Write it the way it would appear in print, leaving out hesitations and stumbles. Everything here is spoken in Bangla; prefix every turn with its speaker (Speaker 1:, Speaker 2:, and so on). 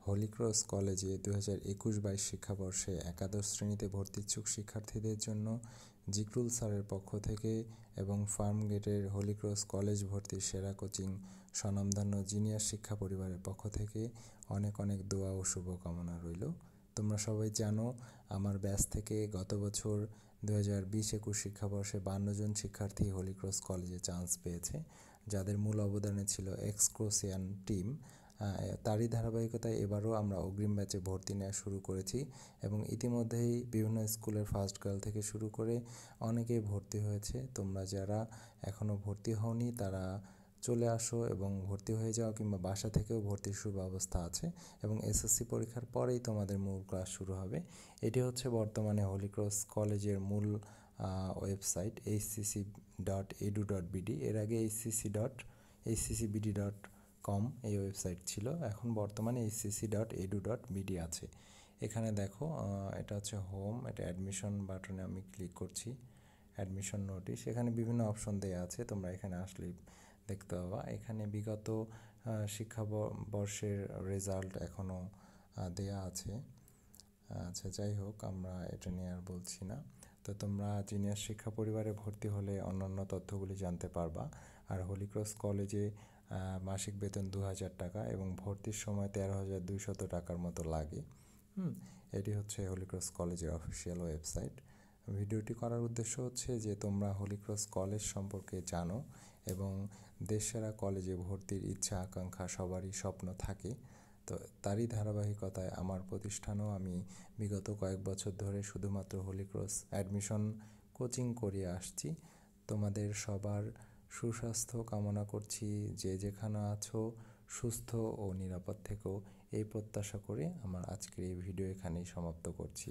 Speaker 1: হলি ক্রস কলেজে 2021-22 শিক্ষাবর্ষে একাদশ শ্রেণীতে ভর্তিচ্ছুক শিক্ষার্থীদের জন্য জিকরুল স্যারের পক্ষ থেকে এবং ফার্মগেটের হলি ক্রস কলেজ ভর্তির সেরা কোচিং স্বনামধন্য জিনিয়াস শিক্ষা পরিবারের পক্ষ থেকে অনেক অনেক দোয়া ও শুভকামনা রইল। তোমরা সবাই জানো আমার ব্যাচ থেকে গত বছর 2020-21 শিক্ষাবর্ষে 52 জন শিক্ষার্থী হলি ক্রস কলেজে চান্স পেয়েছে, যাদের মূল অবদানে ছিল এক্সকোসিয়ান টিম। তারই ধারাবাহিকতায় এবারও আমরা অগ্রিম ব্যাচে ভর্তি নেওয়া শুরু করেছি এবং ইতিমধ্যেই বিভিন্ন স্কুলের ফার্স্ট গার্ল থেকে শুরু করে অনেকেই ভর্তি হয়েছে। তোমরা যারা এখনও ভর্তি হওনি তারা চলে আসো এবং ভর্তি হয়ে যাও, কিংবা বাসা থেকেও ভর্তির সুব্যবস্থা আছে এবং এসএসসি পরীক্ষার পরেই তোমাদের মূল ক্লাস শুরু হবে। এটি হচ্ছে বর্তমানে হলি ক্রস কলেজের মূল ওয়েবসাইট hcc.edu.bd। এর আগে hcc.hccbd.com এই ওয়েবসাইট ছিল, এখন বর্তমানে hcc.edu.bd আছে। এখানে দেখো এটা হচ্ছে হোম, এটা অ্যাডমিশন বাটনে আমি ক্লিক করছি, অ্যাডমিশন নোটিশ, এখানে বিভিন্ন অপশন দেওয়া আছে, তোমরা এখানে আসলেই দেখতে পাবা। এখানে বিগত শিক্ষাবর্ষের রেজাল্ট এখনও দেয়া আছে। আচ্ছা, যাই হোক, আমরা এটা নিয়ে আর বলছি না। তো তোমরা জিনিয়াস শিক্ষা পরিবারে ভর্তি হলে অন্যান্য তথ্যগুলি জানতে পারবা। আর হলি ক্রস কলেজে মাসিক বেতন 2000 টাকা এবং ভর্তির সময় 13,200 টাকার মতো লাগে। এটি হচ্ছে হলি ক্রস কলেজের অফিসিয়াল ওয়েবসাইট। ভিডিওটি করার উদ্দেশ্য হচ্ছে যে তোমরা হলি ক্রস কলেজ সম্পর্কে জানো এবং দেশসেরা কলেজে ভর্তির ইচ্ছা আকাঙ্ক্ষা সবারই স্বপ্ন থাকে। তো তারই ধারাবাহিকতায় আমার প্রতিষ্ঠানও আমি বিগত কয়েক বছর ধরে শুধুমাত্র হলি ক্রস অ্যাডমিশন কোচিং করিয়ে আসছি। তোমাদের সবার সুস্বাস্থ্য কামনা করছি, যে যেখানে আছো সুস্থ ও নিরাপদ থেকো, এই প্রত্যাশা করে আমার আজকের এই ভিডিও এখানেই সমাপ্ত করছি।